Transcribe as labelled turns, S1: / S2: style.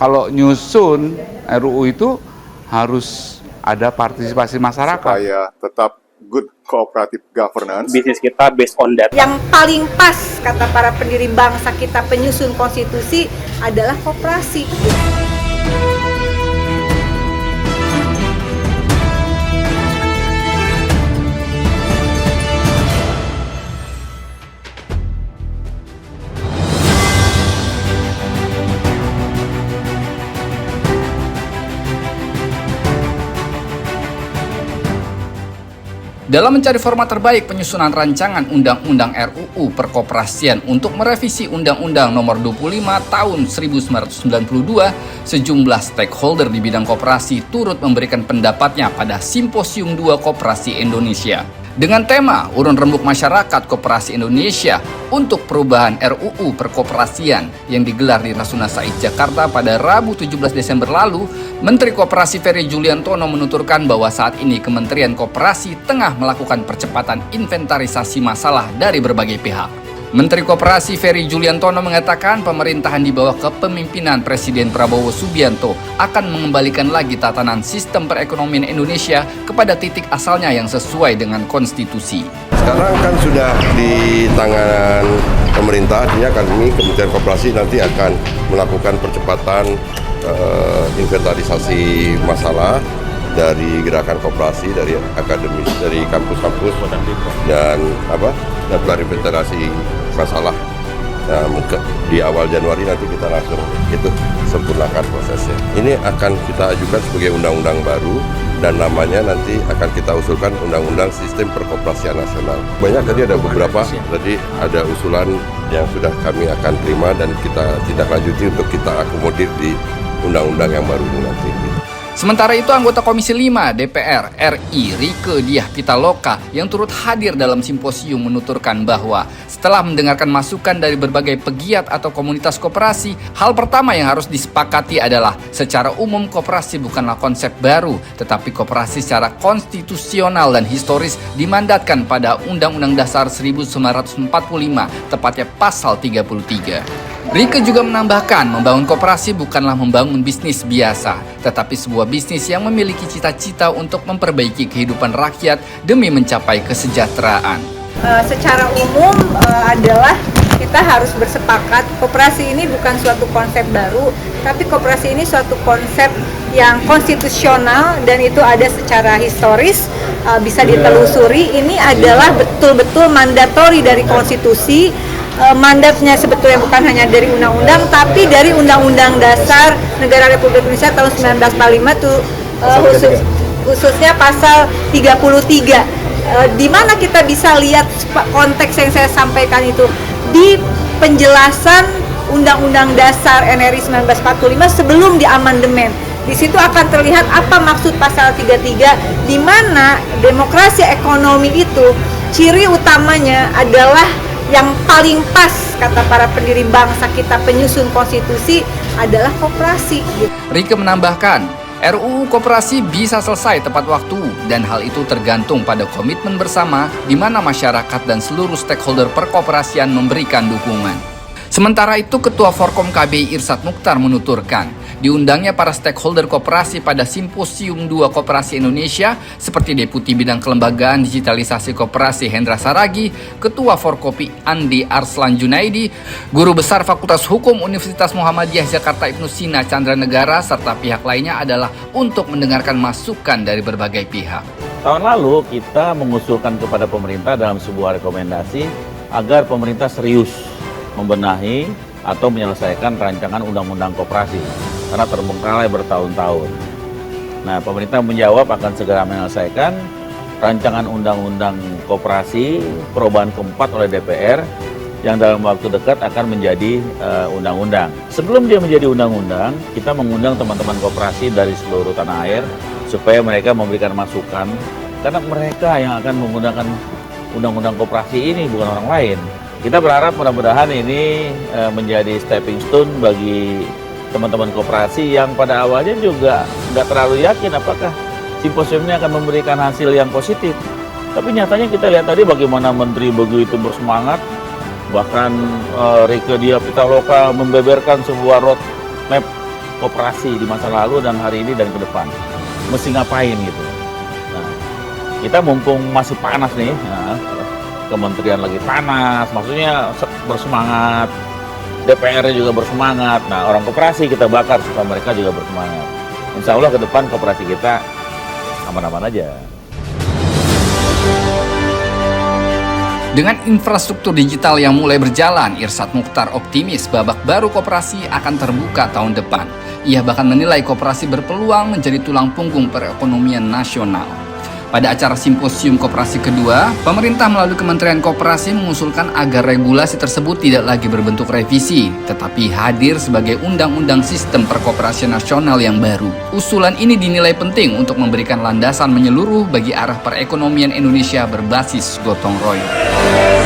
S1: kalau nyusun RUU itu harus ada partisipasi masyarakat.
S2: Supaya tetap good cooperative governance.
S3: Bisnis kita based on that.
S4: Yang paling pas, kata para pendiri bangsa kita penyusun konstitusi, adalah koperasi.
S5: Dalam mencari format terbaik penyusunan rancangan Undang-Undang RUU Perkoperasian untuk merevisi Undang-Undang Nomor 25 Tahun 1992, sejumlah stakeholder di bidang koperasi turut memberikan pendapatnya pada Simposium 2 Koperasi Indonesia. Dengan tema Urun Rembuk Masyarakat Koperasi Indonesia untuk perubahan RUU Perkoperasian yang digelar di Rasuna Said, Jakarta pada Rabu 17 Desember lalu, Menteri Koperasi Ferry Juliantono menuturkan bahwa saat ini Kementerian Koperasi tengah melakukan percepatan inventarisasi masalah dari berbagai pihak. Menteri Koperasi Ferry Juliantono mengatakan pemerintahan di bawah kepemimpinan Presiden Prabowo Subianto akan mengembalikan lagi tatanan sistem perekonomian Indonesia kepada titik asalnya yang sesuai dengan konstitusi.
S6: Sekarang kan sudah di tangan pemerintah, artinya kami Kementerian Koperasi nanti akan melakukan percepatan inventarisasi masalah dari gerakan koperasi, dari akademis, dari kampus-kampus dan klarifikasi masalah. Nah, di awal Januari nanti kita langsung itu sempurnakan prosesnya. Ini akan kita ajukan sebagai undang-undang baru dan namanya nanti akan kita usulkan Undang-Undang Sistem Perkoperasian Nasional. Banyak tadi ada beberapa, tadi ada usulan yang sudah kami akan terima dan kita tindak lanjuti untuk kita akomodir di undang-undang yang baru ini nanti.
S5: Sementara itu, anggota Komisi 5 DPR RI Rieke Diah Pitaloka yang turut hadir dalam simposium menuturkan bahwa setelah mendengarkan masukan dari berbagai pegiat atau komunitas koperasi, hal pertama yang harus disepakati adalah secara umum koperasi bukanlah konsep baru, tetapi koperasi secara konstitusional dan historis dimandatkan pada Undang-Undang Dasar 1945, tepatnya pasal 33. Rieke juga menambahkan, membangun koperasi bukanlah membangun bisnis biasa, tetapi sebuah bisnis yang memiliki cita-cita untuk memperbaiki kehidupan rakyat demi mencapai kesejahteraan.
S4: Secara umum adalah kita harus bersepakat, koperasi ini bukan suatu konsep baru, tapi koperasi ini suatu konsep yang konstitusional dan itu ada secara historis, bisa ditelusuri. Ini adalah betul-betul mandatori dari konstitusi. Mandatnya sebetulnya bukan hanya dari undang-undang, tapi dari Undang-Undang Dasar Negara Republik Indonesia tahun 1945 tuh khususnya pasal 33. Di mana kita bisa lihat konteks yang saya sampaikan itu di penjelasan Undang-Undang Dasar NRI 1945 sebelum diamandemen. Di situ akan terlihat apa maksud pasal 33, di mana demokrasi ekonomi itu ciri utamanya adalah yang paling pas, kata para pendiri bangsa kita penyusun konstitusi, adalah koperasi.
S5: Rieke menambahkan, RUU Koperasi bisa selesai tepat waktu dan hal itu tergantung pada komitmen bersama di mana masyarakat dan seluruh stakeholder perkoperasian memberikan dukungan. Sementara itu, Ketua Forkom KBI Irsad Mukhtar menuturkan, diundangnya para stakeholder koperasi pada Simposium 2 Koperasi Indonesia seperti Deputi Bidang Kelembagaan Digitalisasi Koperasi Hendra Saragi, Ketua Forkopi Andi Arslan Junaidi, Guru Besar Fakultas Hukum Universitas Muhammadiyah Jakarta Ibnu Sina Chandra Negara, serta pihak lainnya adalah untuk mendengarkan masukan dari berbagai pihak.
S7: Tahun lalu kita mengusulkan kepada pemerintah dalam sebuah rekomendasi agar pemerintah serius membenahi atau menyelesaikan rancangan undang-undang koperasi karena terbengkalai bertahun-tahun. Nah, pemerintah menjawab akan segera menyelesaikan rancangan undang-undang koperasi perubahan keempat oleh DPR yang dalam waktu dekat akan menjadi undang-undang. Sebelum dia menjadi undang-undang, kita mengundang teman-teman koperasi dari seluruh tanah air supaya mereka memberikan masukan karena mereka yang akan menggunakan undang-undang koperasi ini, bukan orang lain. Kita berharap mudah-mudahan ini menjadi stepping stone bagi teman-teman koperasi yang pada awalnya juga nggak terlalu yakin apakah simposium ini akan memberikan hasil yang positif. Tapi nyatanya kita lihat tadi bagaimana Menteri begitu bersemangat, bahkan Rieke Diah Pitaloka membeberkan sebuah roadmap koperasi di masa lalu dan hari ini dan ke depan. Mesti ngapain gitu. Nah, kita mumpung masih panas nih, nah, kementerian lagi panas, maksudnya bersemangat, DPR juga bersemangat. Nah, orang koperasi kita bakar supaya mereka juga bersemangat. Insya Allah ke depan koperasi kita aman-aman aja.
S5: Dengan infrastruktur digital yang mulai berjalan, Irsyad Muchtar optimis babak baru koperasi akan terbuka tahun depan. Ia bahkan menilai koperasi berpeluang menjadi tulang punggung perekonomian nasional. Pada acara simposium koperasi kedua, pemerintah melalui Kementerian Koperasi mengusulkan agar regulasi tersebut tidak lagi berbentuk revisi, tetapi hadir sebagai undang-undang sistem perkoperasian nasional yang baru. Usulan ini dinilai penting untuk memberikan landasan menyeluruh bagi arah perekonomian Indonesia berbasis gotong royong.